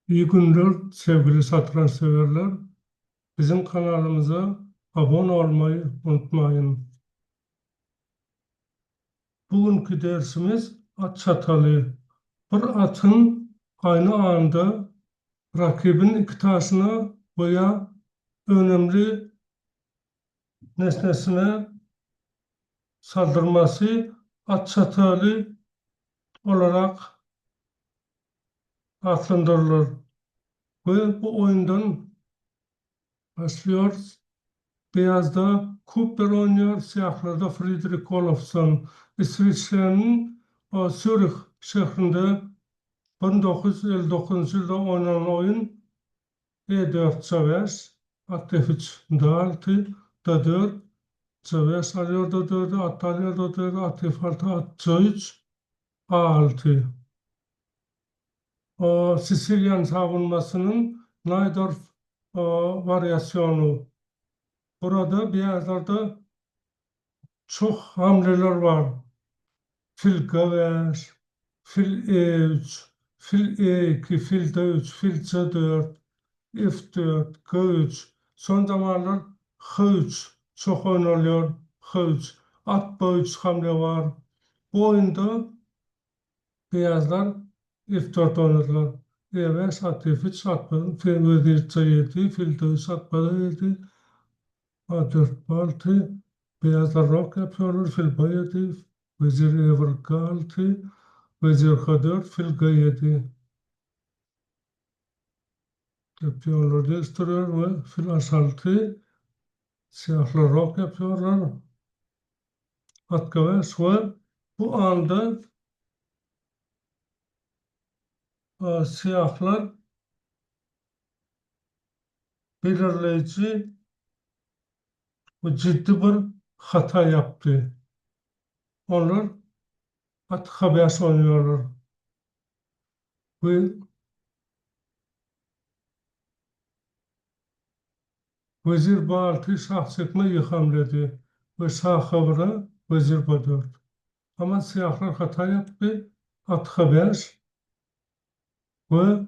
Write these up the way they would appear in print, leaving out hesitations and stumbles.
İyi günler sevgili satranç severler. Bizim kanalımıza abone olmayı unutmayın. Bugünkü dersimiz at çatalı. Bir atın aynı anda rakibin iki taşına veya önemli nesnesine saldırması at çatalı olarak adlandırılır. Ve bu oyundan başlıyor. Beyazda Cooper oynuyor, siyahlarda Friedrich Olofsson. İsviçre'nin Zürich şehrinde 1959 yılda oynanan oyun E4 Chavez, at F3 D6, D4, Chavez alıyor D4'ü, at alıyor D4'ü, at F6, at C3, A6. Sicilyan savunmasının Najdorf varyasyonu. Burada beyazlarda çok hamleler var. Fil G5, fil E3, fil E2, fil D3, fil C4, F4, G3. Son zamanlar H3 çok oynanıyor. H3. At B3 hamle var. Bu oyunda beyazlar F4 oynadılar. E5, at F3, at B, fil V1, C7, fil D3, at B7, A4 beyazlar rok yapıyorlar. Fil B7, vezir E1 G6, vezir H4, fil G7 yapıyorlar. Değiştiriyor ve fil H6 siyahlar rok yapıyorlar. At G5 ve bu anda siyahlar belirleyici ve ciddi bir hata yaptı. Onlar at H5 oynuyorlar. Ve vezir B6 şah çekme yıkamladı. Ve şah H1'e vezir B4. Ama siyahlar hata yaptı. At H5 ve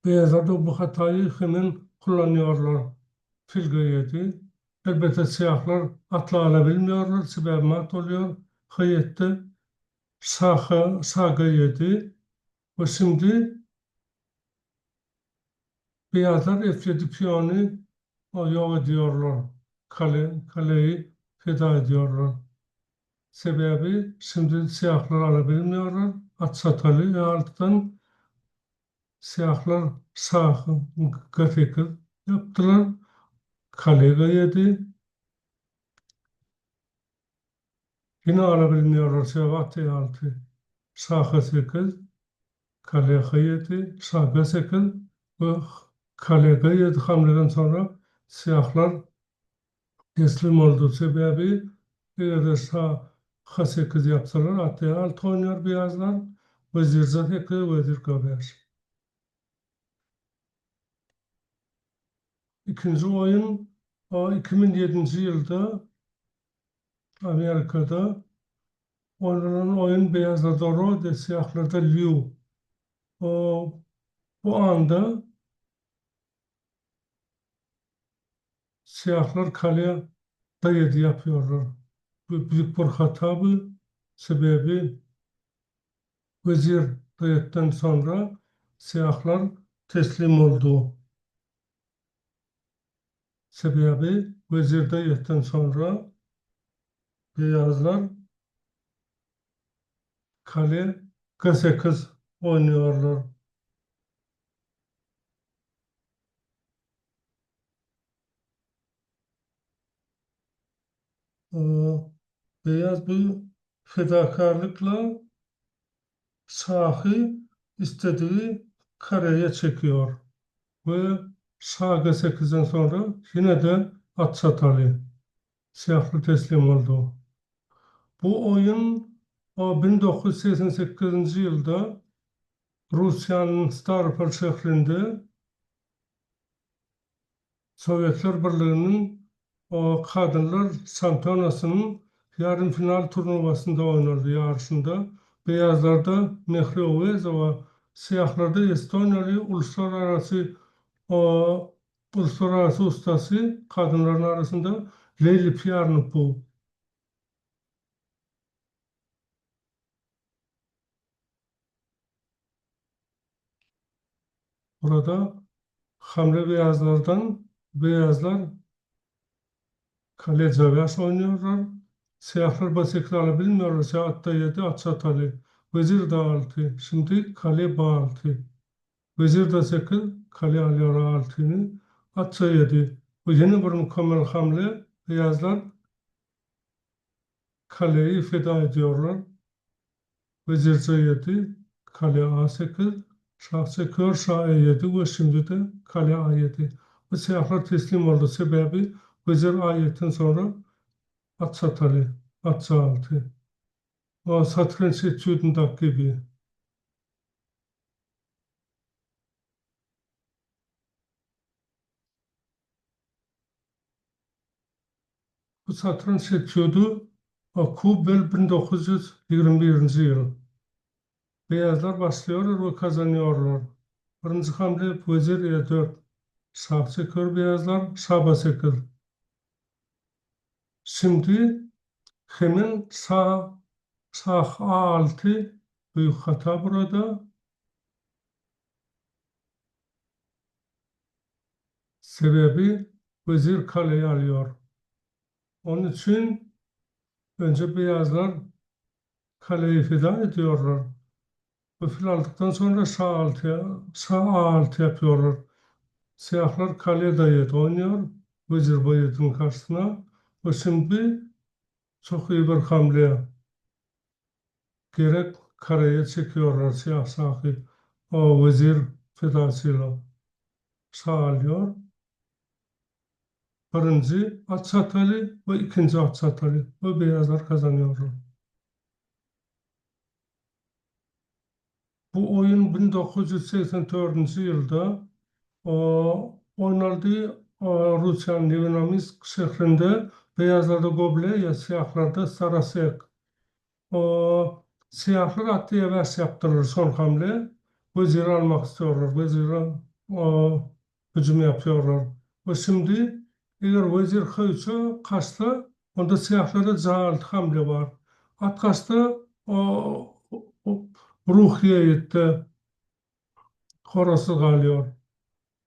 beyazlar da bu hatayı hemen kullanıyorlar. Fil G7. Elbette siyahlar atla alabilmiyorlar. Sebebi mat oluyor. H7, şah G7 ve şimdi beyazlar F7 piyonu yok ediyorlar. Kaleyi feda ediyorlar. Sebebi şimdi siyahlar alabilmiyorlar. At satalı E6'dan siyahlar sağ grafik yaptılar. Kale yedi. Yine alabilmiyorlar. Sebebi at E6. Sağ 8. Kale yedi. Sağ 8. Ve kale yedi hamleden sonra siyahlar teslim oldu. Sebebi eğer de sağ H8 yapsalar at E6 oynuyor beyazlar. Vezir Z2, vezir G5. İkinci oyun 2007 yılda Amerika'da oynanan oyun beyazlarda Rode, siyahlarda Liu. O, bu anda siyahlar kaleye D7 yapıyorlar. Bu büyük bir hata bu. Sebebi vezir D7'den sonra siyahlar teslim oldu. Sebebi vezir D7'den sonra beyazlar kale G8 oynuyorlar. Beyaz bir fedakarlıkla şahı istediği kareye çekiyor. Ve şah G8'den sonra yine de at çatalı. Siyahlı teslim oldu. Bu oyun 1988 yılda Rusya'nın Stavropol şehrinde Sovyetler Birliği'nin o kadınlar şampiyonasının yarım final turnuvasında oynandı yarışında. Beyazlarda Mehri Ovezova Siyahlarda Estonyalı o, uluslararası ustası kadınların arasında Leyli Piyarnupuu. Burada hamle beyazlar kale cavyaş oynuyorlar. Siyahlar basikli alabilmiyorlar. Atta 7, at çatalı. Vezir de 6. Şimdi kale B6. Vezir de 8, kale alıyor A6'nı. At C7. Bu yeni bir mükemmel hamle. Beyazlar kaleyi feda ediyorlar. Vezir C7, kale A8, şah çekiyor, şah E7 ve şimdi de kale A7. Bu siyahlar teslim oldu. Sebebi vezir A7'den sonra at çatalı, at C6. O satranç etüdündeki gibi. Bu satranç etüdü Kubel 1921. yıl. Beyazlar başlıyorlar ve kazanıyorlar. Birinci hamle vezir E4. Şah çekiyor beyazlar, şah B8. Şimdi hemen şah A6 büyük hata burada. Sebebi vezir kaleyi alıyor. Onun için önce beyazlar kaleyi feda ediyorlar. Bu fil aldıktan sonra şah A6 yapıyorlar. Siyahlar kale dayet oynuyor. Vezir bayetinin karşısına. O şimdi çok iyi bir hamle. Gerek kareye çekiyorlar siyah şahı. O vezir fedasıyla sağlıyor. Birinci at çatalı ve ikinci at çatalı. Ve beyazlar kazanıyorlar. Bu oyun 1984. yılda oynandı Rusya'nın Nevenomsk şehrinde. Beyazlarda Gobleya, siyahlarda Sarasek. O siyahlar atlıya vers yaptırır son hamle. Veziri almak istiyorlar. Veziri hücum yapıyorlar. Ve şimdi eğer vezir kıyıca kaçta onda siyahlarda cahil hamle var. At kaçta o Ruhiye gitti. Horası kalıyor.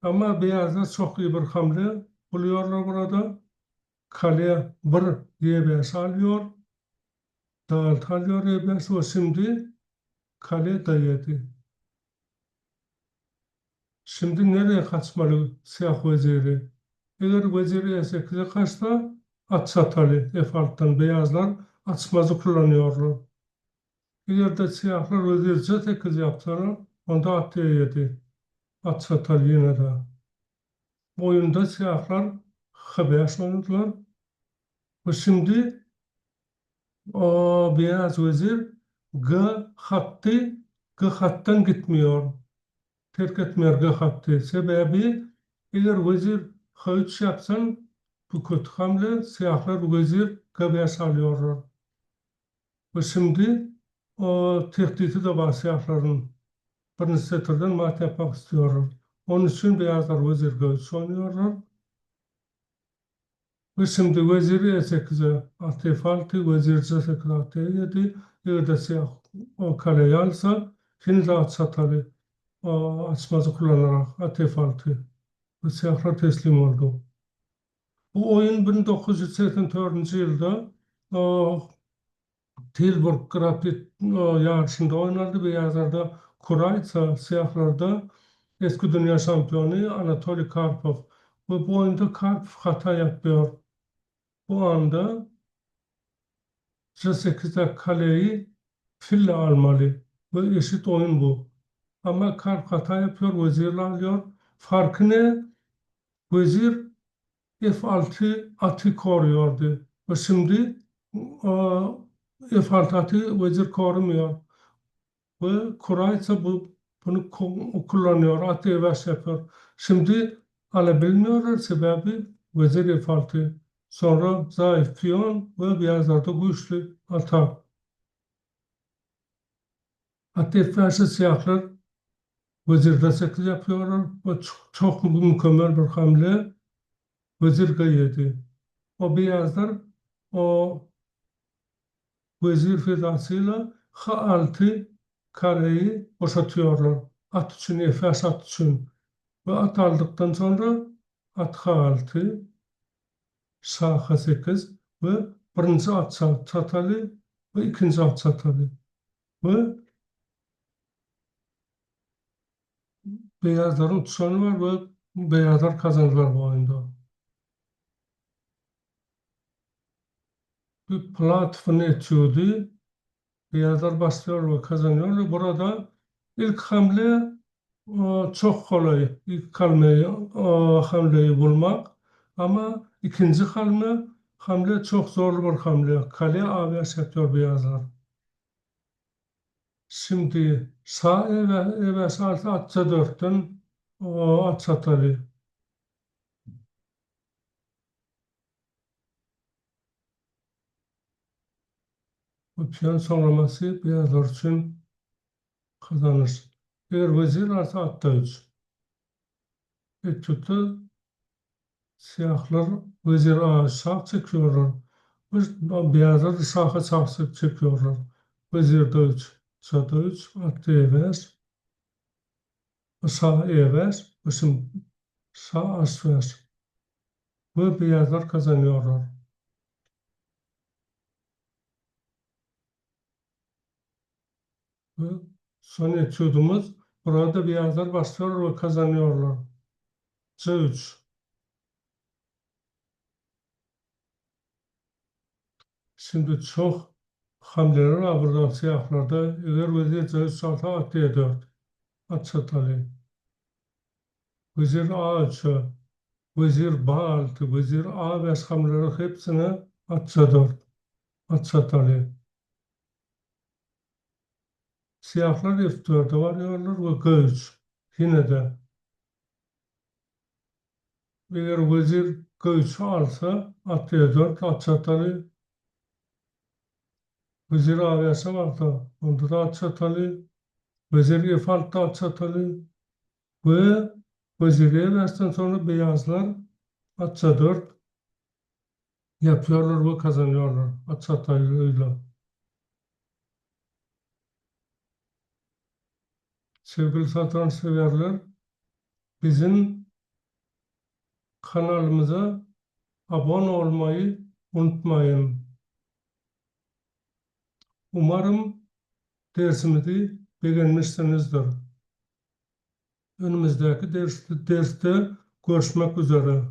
Ama beyazlar çok iyi bir hamle buluyorlar burada. Kaleye bir Y5 alıyor. Dağıtılıyor Y5 ve şimdi kale dayadı. Şimdi nereye kaçmalı siyah veziri? Eğer veziri E8'e kaçsa at çatalı F6'dan beyazlar açmazı kullanıyorlar. Eğer de siyahlar vezir C8 yapsalar onda at D7. At çatalı yine de. Oyunda siyahlar H5 oynadılar. Ve şimdi beyaz vezir G hattı G hattan gitmiyor. Terk etmiyor G hattı. Sebebi eğer vezir H3 yapsan bu kötü hamle siyahlar vezir G5 alıyorlar. Ve şimdi o tehdidi de var siyahların. Birinci setirden mat yapmak istiyorlar. Onun için beyazlar vezir G3 oynuyorlar. Ve şimdi veziri E8'e at F6, vezir C8 at E7, eğer de siyah o kaleyi alsa, şimdi at çatalı o açmazı kullanarak at F6 ve siyahlar teslim oldu. Bu oyun 1984. yılda o, Tilburg Grand Prix yarışında oynandı. Beyazlarda Kuraysa, siyahlarda eski dünya şampiyonu Anatoly Karpov. Ve bu oyunda Karpov hata yapıyor. Bu anda C8'de kaleyi fille almalı. Ve eşit oyun bu. Ama Karp hata yapıyor, vezirle alıyor. Farkı ne? Vezir F6 atı koruyordu. Ve şimdi F6 atı vezir korumuyor. Ve Kuraysa bunu kullanıyor, atı evaş yapıyor. Şimdi alabilmiyorlar sebebi vezir F6. Sonra zayıf piyon ve beyazlarda güçlü atak. At F5'e siyahlar Vezirde 8 yapıyorlar. O çok mükemmel bir hamle. Vezir G7. O beyazlar o vezir fidasıyla H6 kareyi boşaltıyorlar. At için, Efes at için. Ve at aldıktan sonra at H6, sağ H8 ve birinci at çatalı ve ikinci at çatalı. Ve beyazların tuşanı var ve beyazlar kazandılar bu oyunda. Bir platform etüdü. Beyazlar başlıyor ve kazanıyor. Burada ilk hamle çok kolay. İlk hamleyi bulmak. Ama ikinci hamle çok zor bir hamle. Kale AVS yapıyor beyazlar. Şimdi sağ evs altı atça 4'ten at çatalı. Bu piyon sonraması beyazlar için kazanır. Eğer vezir artı atta 3. Etütü siyahlar vezir aşağı çekiyorlar. Beyazlar da sağa çarşı çekiyorlar. Vezir D3, ça 3, at D5, sağ E5, şimdi sağ H5. Ve beyazlar kazanıyorlar. Ve son etüdümüz burada beyazlar başlıyor ve kazanıyorlar. C3. Şimdi çok hamleler var burada siyahlarda. Eğer vezir C3 alta at D4, at çatalı. Vezir A3, vezir B6, vezir A5 hamleleri hepsini at C4, at çatalı. Siyahlar F4'e varıyorlar ve G3. Yine de eğer vezir G3'ü alsa at D4, at çatalı. Vezir A5'e varsa onda da at çatalı. Vezir F6'da at çatalı. Ve vezir E5'ten sonra beyazlar at C4 yapıyorlar ve kazanıyorlar at çatalıyla. Sevgili satranç severler, bizim kanalımıza abone olmayı unutmayın. Umarım dersimizi beğenmişsinizdir. Önümüzdeki derste görüşmek üzere.